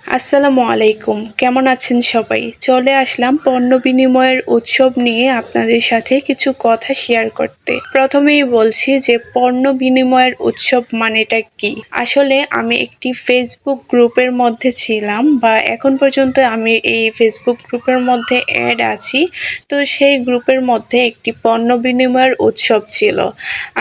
আসসালামু আলাইকুম। কেমন আছেন সবাই? চলে আসলাম পণ্য বিনিময়ের উৎসব নিয়ে আপনাদের সাথে কিছু কথা শেয়ার করতে। প্রথমেই বলছি যে পণ্য বিনিময়ের উৎসব মানেটা কি? আসলে আমি একটি ফেসবুক গ্রুপের মধ্যে ছিলাম বা এখন পর্যন্ত আমি এই ফেসবুক গ্রুপের মধ্যে অ্যাড আছি। তো সেই গ্রুপের মধ্যে একটি পণ্য বিনিময়ের উৎসব ছিল।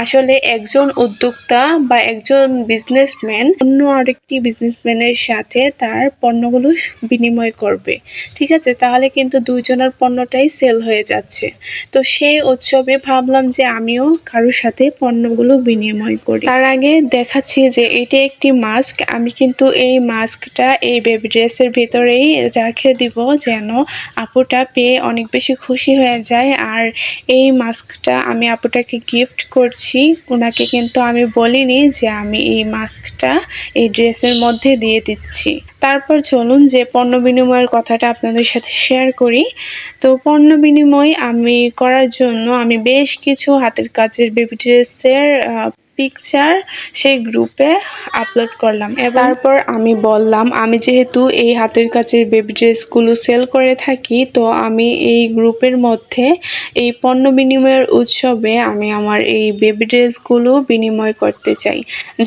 আসলে একজন উদ্যোক্তা বা একজন বিজনেসম্যান অন্য আরেকটি বিজনেসম্যানের সাথে তার পণ্যগুলো বিনিময় করবে। ঠিক আছে? তাহলে কিন্তু দুইজনের পণ্যটাই সেল হয়ে যাচ্ছে। তো সেই উৎসবে ভাবলাম যে আমিও কারোর সাথে পণ্যগুলো বিনিময় করি। তার আগে দেখাচ্ছি যে এটা একটি মাস্ক। আমি কিন্তু এই মাস্কটা এই বেবি ড্রেসের ভিতরেই রেখে দিব যেন আপুটা পেয়ে অনেক বেশি খুশি হয়ে যায়। আর এই মাস্কটা আমি আপুটাকে গিফট করছি। ওনাকে কিন্তু আমি বলিনি যে আমি এই মাস্কটা এই ড্রেসের মধ্যে দিয়ে দিচ্ছি। তারপর চলুন যে পণ্য বিনিময়ের কথাটা আপনাদের সাথে শেয়ার করি। তো পণ্য বিনিময় আমি করার জন্য আমি বেশ কিছু হাতের কাজের বেবি ড্রেসের পিকচার সেই গ্রুপে আপলোড করলাম এবং তারপর আমি বললাম আমি যেহেতু এই হাতের কাজের বেবি ড্রেসগুলো সেল করে থাকি, তো আমি এই গ্রুপের মধ্যে এই পণ্য বিনিময়ের উৎসবে আমি আমার এই বেবি ড্রেসগুলো বিনিময় করতে চাই।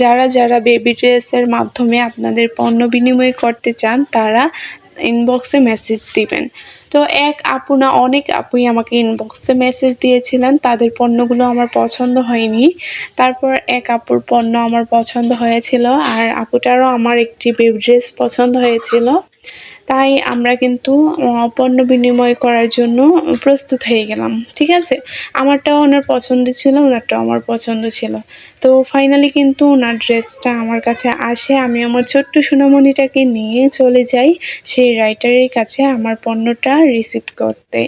যারা যারা বেবি ড্রেসের মাধ্যমে আপনাদের পণ্য বিনিময় করতে চান তারা ইনবক্সে মেসেজ দিবেন। তো এক আপু না অনেক আপুই আমাকে ইনবক্সে মেসেজ দিয়েছিলেন, তাদের পণ্যগুলো আমার পছন্দ হয়নি। তারপর এক আপুর পণ্য আমার পছন্দ হয়েছিল আর আপুটারও আমার একটি বেবি ড্রেস পছন্দ হয়েছিল। তাই আমরা কিন্তু পণ্য বিনিময় করার জন্য প্রস্তুত হয়ে গেলাম। ঠিক আছে? আমারটাও ওনার পছন্দ ছিল, ওনারটাও আমার পছন্দ ছিল। তো ফাইনালি কিন্তু ওনার ড্রেসটা আমার কাছে আসে। আমি আমার ছোট্ট সোনামণিটাকে নিয়ে চলে যাই সেই রাইটারের কাছে আমার পণ্যটা রিসিভ করতে।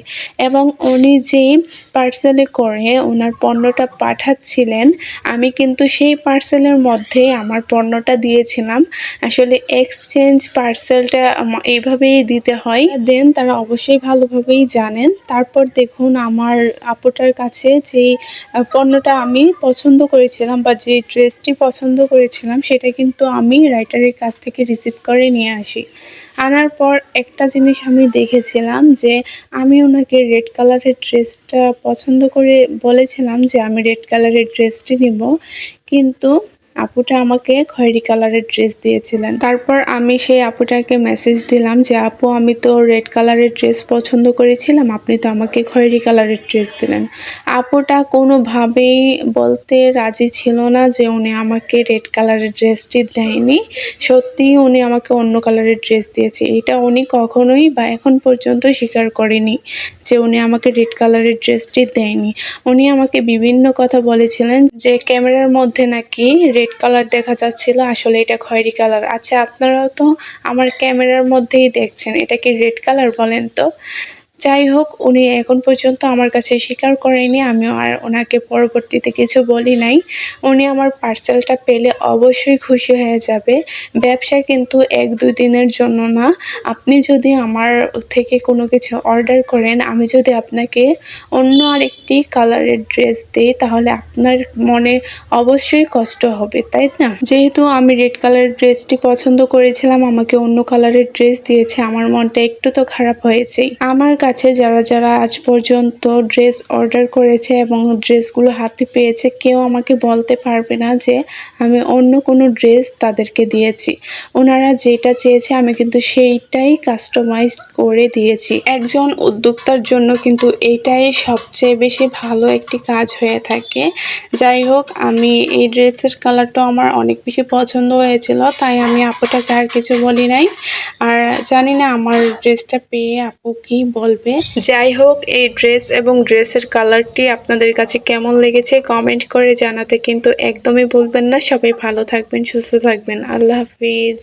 এবং উনি যেই পার্সেলে করে ওনার পণ্যটা পাঠাচ্ছিলেন, আমি কিন্তু সেই পার্সেলের মধ্যেই আমার পণ্যটা দিয়েছিলাম। আসলে এক্সচেঞ্জ পার্সেলটা এইভাবেই দিতে হয়। দেন তারা অবশ্যই ভালোভাবেই জানেন। তারপর দেখুন আমার আপুটার কাছে যেই পণ্যটা আমি পছন্দ করেছিলাম বা যে ড্রেসটি পছন্দ করেছিলাম সেটা কিন্তু আমি রাইটারের কাছ থেকে রিসিভ করে নিয়ে আসি। আনার পর একটা জিনিস আমি দেখেছিলাম যে আমি ওনাকে রেড কালারের ড্রেসটা পছন্দ করে বলেছিলাম যে আমি রেড কালারের ড্রেসটি নিব, কিন্তু আপুটা আমাকে খয়েরি কালারের ড্রেস দিয়েছিলেন। তারপর আমি সেই আপুটাকে মেসেজ দিলাম যে আপু আমি তো রেড কালারের ড্রেস পছন্দ করেছিলাম, আপনি তো আমাকে খয়েরি কালারের ড্রেস দিলেন। আপুটা কোনোভাবেই বলতে রাজি ছিল না যে উনি আমাকে রেড কালারের ড্রেসটি দেয়নি। সত্যিই উনি আমাকে অন্য কালারের ড্রেস দিয়েছে। এটা উনি কখনোই বা এখন পর্যন্ত স্বীকার করেনি যে উনি আমাকে রেড কালারের ড্রেসটি দেয়নি। উনি আমাকে বিভিন্ন কথা বলেছিলেন যে ক্যামেরার মধ্যে নাকি রেড কালার দেখা যাচ্ছিল, আসলে এটা খয়েরি কালার। আচ্ছা আপনারাও তো আমার ক্যামেরার মধ্যেই দেখছেন, এটা কি রেড কালার বলেন তো? যাই হোক উনি এখন পর্যন্ত আমার কাছে স্বীকার করেনি, আমিও আর ওনাকে পরবর্তীতে কিছু বলি নাই। উনি আমার পার্সেলটা পেলে অবশ্যই খুশি হয়ে যাবে। ব্যবসা কিন্তু ১-২ দিনের জন্য না। আপনি যদি আমার থেকে কোনো কিছু অর্ডার করেন, আমি যদি আপনাকে অন্য আরেকটি কালারের ড্রেস দেই তাহলে আপনার মনে অবশ্যই কষ্ট হবে, তাই না? যেহেতু আমি রেড কালারের ড্রেসটি পছন্দ করেছিলাম, আমাকে অন্য কালারের ড্রেস দিয়েছে, আমার মনটা একটু তো খারাপ হয়েছেই। আমার কাছে যারা যারা আজ পর্যন্ত ড্রেস অর্ডার করেছে এবং ড্রেসগুলো হাতে পেয়েছে কেউ আমাকে বলতে পারবে না যে আমি অন্য কোনো ড্রেস তাদেরকে দিয়েছি। ওনারা যেটা চেয়েছে আমি কিন্তু সেইটাই কাস্টমাইজ করে দিয়েছি। একজন উদ্যোক্তার জন্য কিন্তু এইটাই সবচেয়ে বেশি ভালো একটি কাজ হয়ে থাকে। যাই হোক আমি এই ড্রেসের কালারটাও আমার অনেক বেশি পছন্দ হয়েছিল, তাই আমি আপুটাকে আর কিছু বলি নাই। আর জানি না আমার ড্রেসটা পেয়ে আপু কি বলবে। যাই হোক এই ড্রেস এবং ড্রেসের কালারটি আপনাদের কাছে কেমন লেগেছে কমেন্ট করে জানাতে কিন্তু একদমই ভুলবেন না। সবাই ভালো থাকবেন, সুস্থ থাকবেন। আল্লাহ হাফিজ।